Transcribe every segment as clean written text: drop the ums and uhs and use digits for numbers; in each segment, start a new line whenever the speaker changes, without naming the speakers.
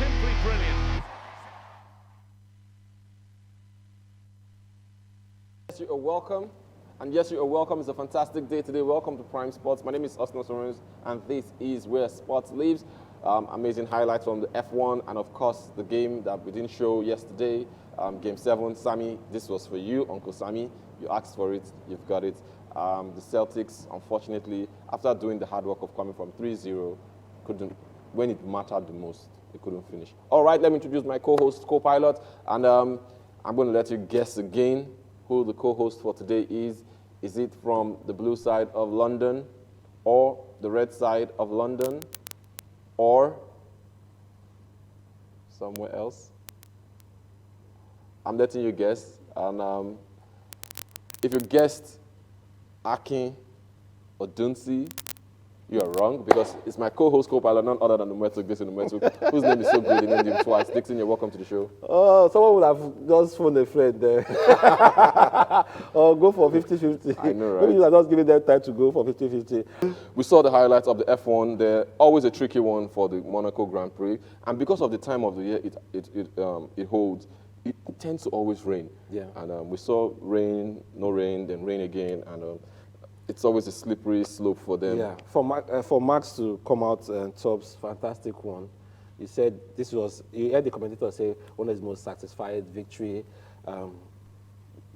simply brilliant.
Yes, you are welcome. And yes, you are welcome. It's a fantastic day today. Welcome to Prime Sports. My name is Oscar Sorens, and this is where sports lives. Amazing highlights from the F1, and of course, the game that we didn't show yesterday, Game 7. Sammy, this was for you, Uncle Sammy. You asked for it, you've got it. The Celtics, unfortunately, after doing the hard work of coming from 3-0, couldn't, when it mattered the most, they couldn't finish. All right, let me introduce my co-host, co-pilot, and I'm going to let you guess again who the co-host for today is. Is it from the blue side of London, or the red side of London, or somewhere else? I'm letting you guess. And if you guessed Akin or Dunsi, you are wrong, because it's my co-host, co-pilot, none other than Numetuk, Dixon Numetuk, whose name is so good, he named him twice. Dixon, you're welcome to the show.
Oh, someone would have just phoned a friend there. Or go for 50-50.
I know, right?
Maybe you are just giving them time to go for 50-50.
We saw the highlights of the F1. They're always a tricky one for the Monaco Grand Prix. And because of the time of the year it holds, it tends to always rain.
Yeah.
And we saw rain, no rain, then rain again. And it's always a slippery slope for them.
Yeah, for Max to come out tops, fantastic one. He said this was, you heard the commentator say, one of his most satisfied victory.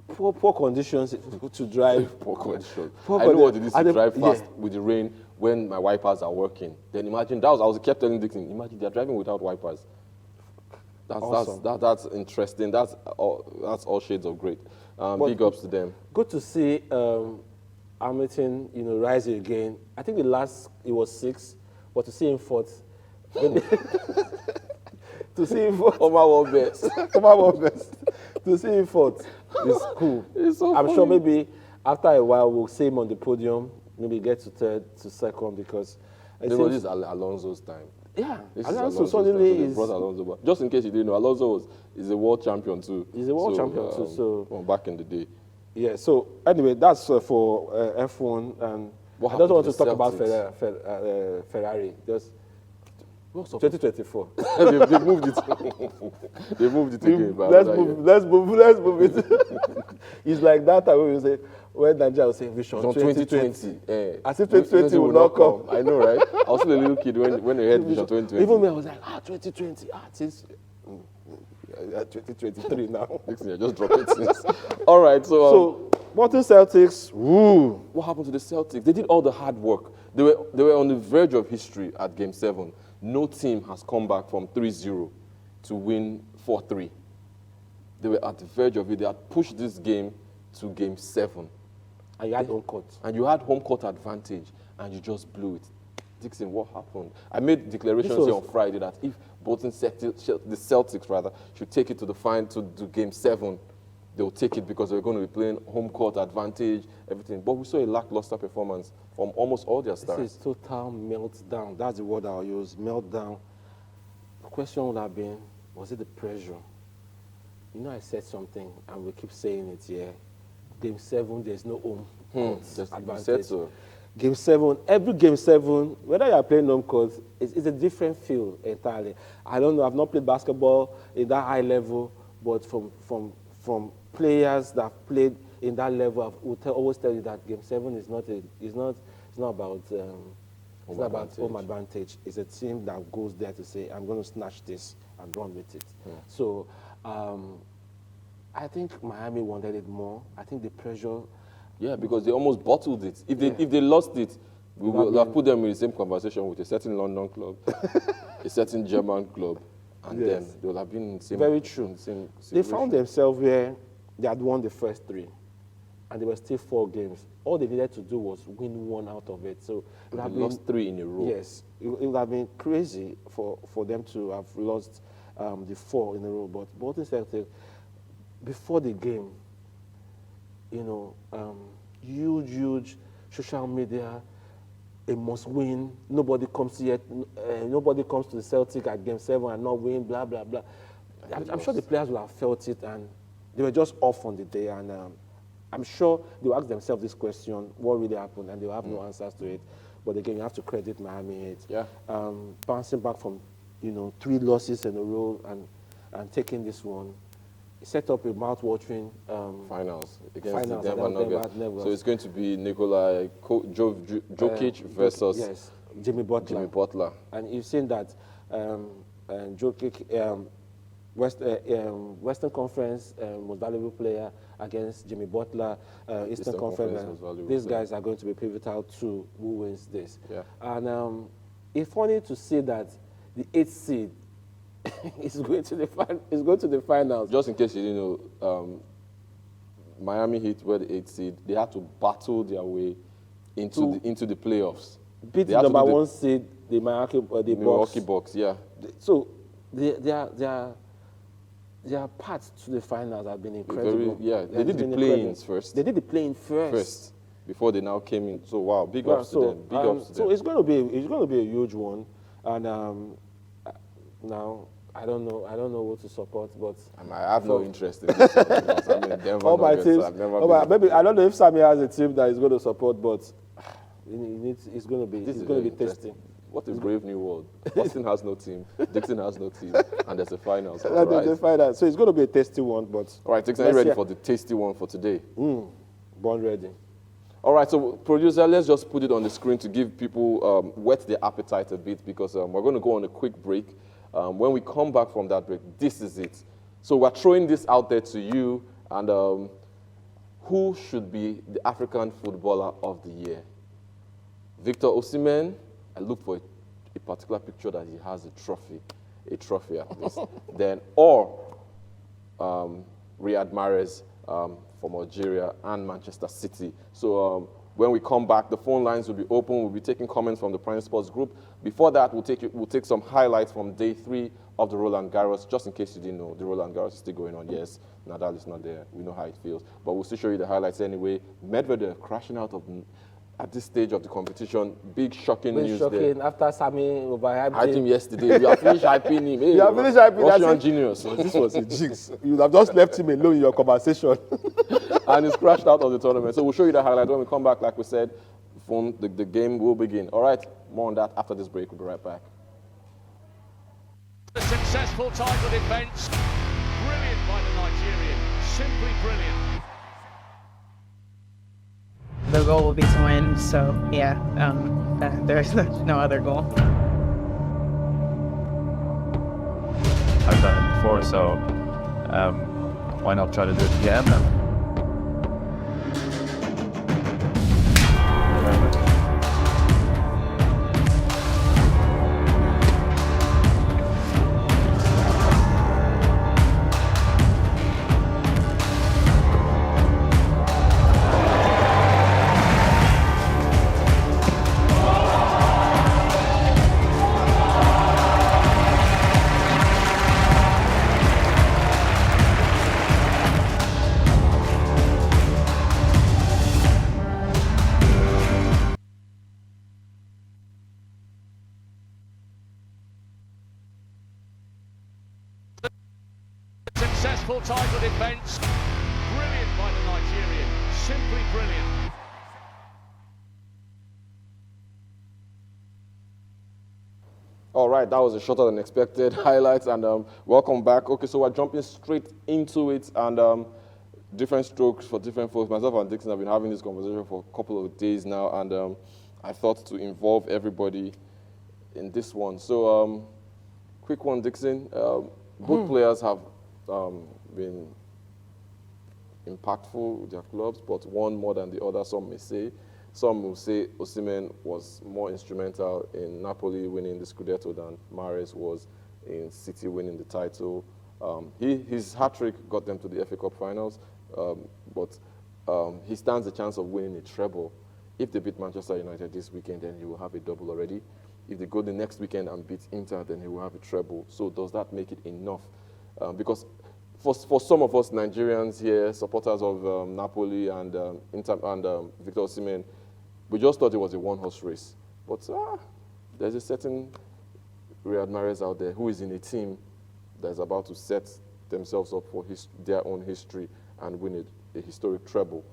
Poor conditions to drive.
Poor condition.
Poor
I know what it
condi-
is to
and the-
drive fast
yeah.
with the rain when my wipers are working. Then imagine, I was kept telling Dixon, imagine they're driving without wipers.
Awesome.
That's interesting. That's all shades of great. Big ups to them.
Good to see Hamilton, rise again. I think the last, it was 6, but to see him fourth. To see him fourth.
Over one best.
Over one best. To see him fourth is cool.
It's so
I'm
funny.
sure maybe after a while we'll see him on the podium, maybe get to third, to second, because it
You know,
seems-
this is Alonso's time.
yeah,
This is
Alonso
Alonso's
suddenly
time. So they
is
brought Alonso back. Just in case you didn't know, Alonso is a world champion too.
He's a world champion too, so-
from back in the day.
yeah. So anyway, that's for F1, and
What
I don't
happened
want
to
to
the
talk about
Celtics?
Ferrari. Just
What's up?
2024.
They've moved it. They moved it again. but
let's
another
move.
year.
Let's move it. It's like that time when we say, when Nigeria will say Vision
From
2020.
As
if 2020 will not come.
I know, right? I was still a little kid when they heard Vision 2020.
Even me, I was like, 2020, it's 2023 now.
Dixon, you just drop it since. All right, so,
So, Boston Celtics, woo.
what happened to the Celtics? They did all the hard work. They were on the verge of history at Game 7. No team has come back from 3-0 to win 4-3. They were at the verge of it. They had pushed this game to Game 7.
And you had home court.
And you had home court advantage, and you just blew it. Dixon, what happened? I made declarations
This
here
was-
on Friday that if the Celtics should take it to to Game 7, they'll take it because they're going to be playing home court advantage, everything. But we saw a lackluster performance from almost all their stars.
This is total meltdown. That's the word I'll use, meltdown. The question would have been, was it the pressure? I said something, and we keep saying it here. Game 7, there's no home court
You
advantage.
said so.
Game 7, every Game 7, whether you are playing home court, it's a different feel entirely. I don't know, I've not played basketball in that high level, but from players that have played in that level, I will always tell you that Game 7 is not about home advantage. It's a team that goes there to say, I'm going to snatch this and run with it. So I think Miami wanted it more. I think the pressure.
Yeah, because they almost bottled it. If they lost it, we will have put them in the same conversation with a certain London club, a certain German club, and
Yes.
then they will have been in the same.
Very true.
in the same
They
situation.
found themselves where they had won the first 3, and there were still 4 games. All they needed to do was win 1 out of it. So it would
They
have
lost 3 in a row.
Yes, it would have been crazy for them to have lost the 4 in a row. But Bolton Celtic, before the game, huge social media, a must win. Nobody comes to the Celtic at Game 7 and not win. Blah blah blah. I'm sure the players will have felt it, and they were just off on the day. And I'm sure they will ask themselves this question: what really happened? And they will have no answers to it. But again, you have to credit Miami Heat.
Yeah.
Bouncing back from 3 losses in a row and taking this one. Set up a mouth-watering
finals against
finals
the Denver Nuggets. So it's going to be Nikola Jokic versus
yes, Jimmy Butler.
Jimmy Butler.
And you've seen that Jokic, Western Conference most valuable player against Jimmy Butler, Eastern Conference
most valuable
these
player.
guys are going to be pivotal to who wins this.
Yeah.
And it's funny to see that the 8th seed is going to the finals.
Just in case you didn't know, Miami Heat were the 8th seed. They had to battle their way into the playoffs.
Beat
They
the
had to
number
do the
1 seed, the
Milwaukee Bucks. Yeah.
So their path to the finals have been incredible.
They did the play-ins first.
They did the play-in first.
Before they now came in. So wow, big ups to them. Big ups to them.
So it's going to be a huge one, and now I don't know what to support, but
I have no interest in this one because I'm in Denver
all my
Nuggets,
teams.
so I've never been.
Maybe I don't know if Sammy has a team that he's going to support, but it's going to be
This is
going to
very
be tasty.
interesting. What a brave new world. Austin has no team, Dixon has no team, and there's a finals.
That's
All
the
right.
final. So it's going to be a tasty one, but
All right, Dixon, are you ready for the tasty one for today?
born ready.
All right, so producer, let's just put it on the screen to give people whet their appetite a bit because we're going to go on a quick break. When we come back from that break, this is it. So we're throwing this out there to you, and who should be the African footballer of the year? Victor Osimhen. I look for a particular picture that he has a trophy at least. Then, or Riyad Mahrez from Algeria and Manchester City. So when we come back, the phone lines will be open. We'll be taking comments from the Prime Sports group. Before that, we'll take some highlights from day 3 of the Roland Garros. Just in case you didn't know, the Roland Garros is still going on. Yes, Nadal is not there. We know how it feels. But we'll still show you the highlights anyway. Medvedev crashing out at this stage of the competition. Big shocking news there.
After Sammy overhyped
I hyped him yesterday. We have finished hyping him. Hey,
You have finished hyping
Russian
that.
genius.
This was a jinx. You would have just left him alone in your conversation.
And he's crashed out of the tournament. So we'll show you the highlight when we come back. Like we said, the game will begin. All right, more on that after this break. We'll be right back.
A successful title defence. Brilliant by the Nigerian. Simply brilliant.
The goal will be to win, so yeah, there's no other goal.
I've done it before, so why not try to do it again?
Successful title defence. Brilliant by the Nigerian. Simply brilliant.
All right, that was a shorter than expected highlights, and welcome back. Okay, so we're jumping straight into it, and different strokes for different folks. Myself and Dixon have been having this conversation for a couple of days now, and I thought to involve everybody in this one. So, quick one, Dixon. Both players have been impactful with their clubs, but one more than the other, some may say. Some will say Osimhen was more instrumental in Napoli winning the Scudetto than Mahrez was in City winning the title. His hat-trick got them to the FA Cup finals, but he stands a chance of winning a treble. If they beat Manchester United this weekend, then he will have a double already. If they go the next weekend and beat Inter, then he will have a treble. So does that make it enough? Because for some of us Nigerians here, supporters of Napoli and Inter and Victor Osimhen, we just thought it was a one-horse race. But there's a certain Riyad Mahrez out there who is in a team that is about to set themselves up for their own history and win a historic treble.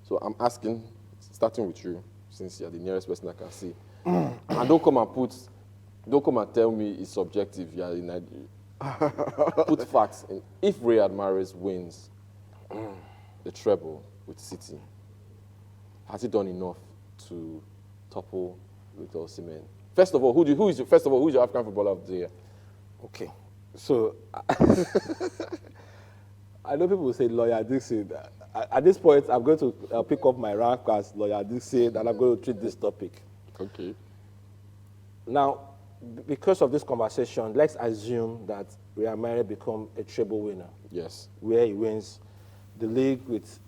So I'm asking, starting with you, since you're the nearest person I can see, and don't come and put Don't come and tell me it's subjective. Yeah, in Nigeria. Put facts in. If Riyad Mahrez wins the treble with City, has he done enough to topple Victor Osimhen? First of all, who's your African footballer of the year?
Okay. So, I know people will say Lawyer Dixon. At this point, I'm going to pick up my rank as Lawyer Dixon, and I'm going to treat this topic.
Okay.
Now, because of this conversation, let's assume that Riyad Mahrez become a treble winner,
Yes.
where he wins the league with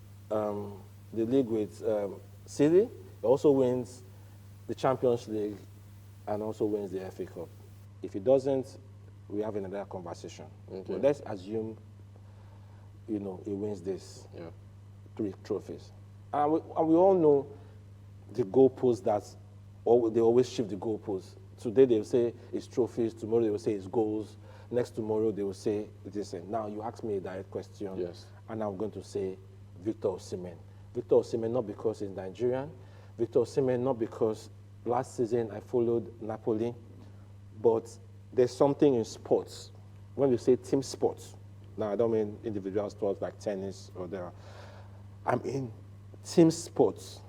City. He also wins the Champions League, and also wins the FA Cup. If he doesn't, we have another conversation.
Okay.
But let's assume, he wins this.
Yeah.
3 trophies. And we all know the goalposts they always shift the goalposts. Today they will say it's trophies, tomorrow they will say it's goals, next tomorrow they will say it is. Now you ask me a direct question,
Yes.
and I'm going to say Victor Osimhen. Victor Osimhen, not because he's Nigerian, Victor Osimhen, not because last season I followed Napoli, but there's something in sports. When we say team sports, now I don't mean individual sports like tennis or I mean team sports,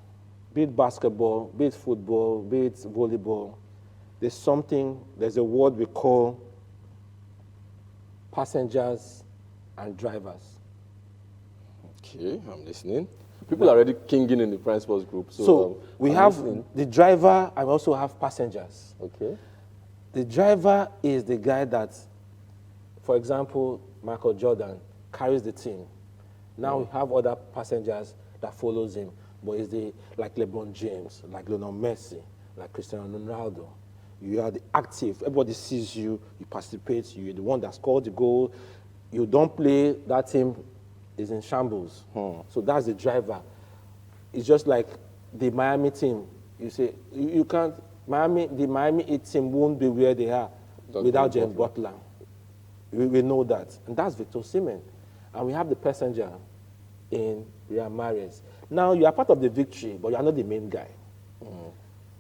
be it basketball, be it football, be it volleyball. There's a word we call passengers and drivers.
Okay, I'm listening. People are already kinging in the Prime Sports group.
So we
I'm
have
listening.
the driver and we also have passengers.
Okay.
The driver is the guy that, for example, Michael Jordan carries the team. Now we have other passengers that follows him, but like LeBron James, like Lionel Messi, like Cristiano Ronaldo. You are the active. Everybody sees you. You participate. You're the one that scored the goal. You don't play. That team is in shambles. So that's the driver. It's just like the Miami team. You say you can't. The Miami Heat team won't be where they are without James Butler. We know that, and that's Victor Osimhen. And we have the passenger in Riyad Mahrez. Now you are part of the victory, but you are not the main guy.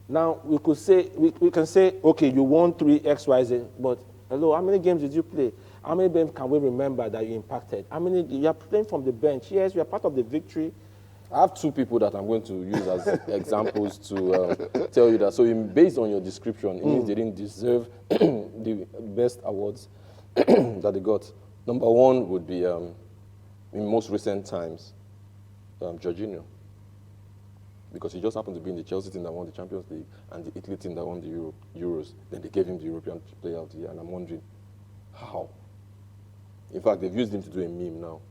Now we can say, okay, you won 3 XYZ, but hello, how many games did you play? How many games can we remember that you impacted? How many you are playing from the bench? Yes, you are part of the victory.
I have 2 people that I'm going to use as examples to tell you that. So based on your description, it means they didn't deserve the best awards that they got. Number 1 would be, in most recent times, Jorginho. Because he just happened to be in the Chelsea team that won the Champions League and the Italy team that won the Euros. Then they gave him the European Player of the Year, and I'm wondering, how? In fact, they've used him to do a meme now.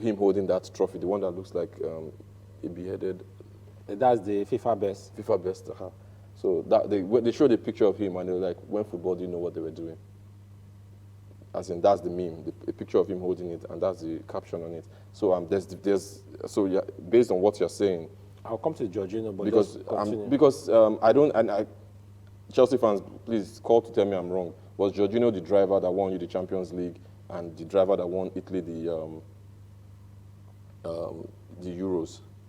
Him holding that trophy, the one that looks like a beheaded.
That's the FIFA best.
FIFA best. So they showed a picture of him, and they were like, when football didn't know what they were doing. As in, that's the meme, a picture of him holding it, and that's the caption on it. So based on what you're saying,
I'll come to Jorginho, but
because Chelsea fans, please call to tell me I'm wrong. Was Jorginho the driver that won you the Champions League and the driver that won Italy the Euros?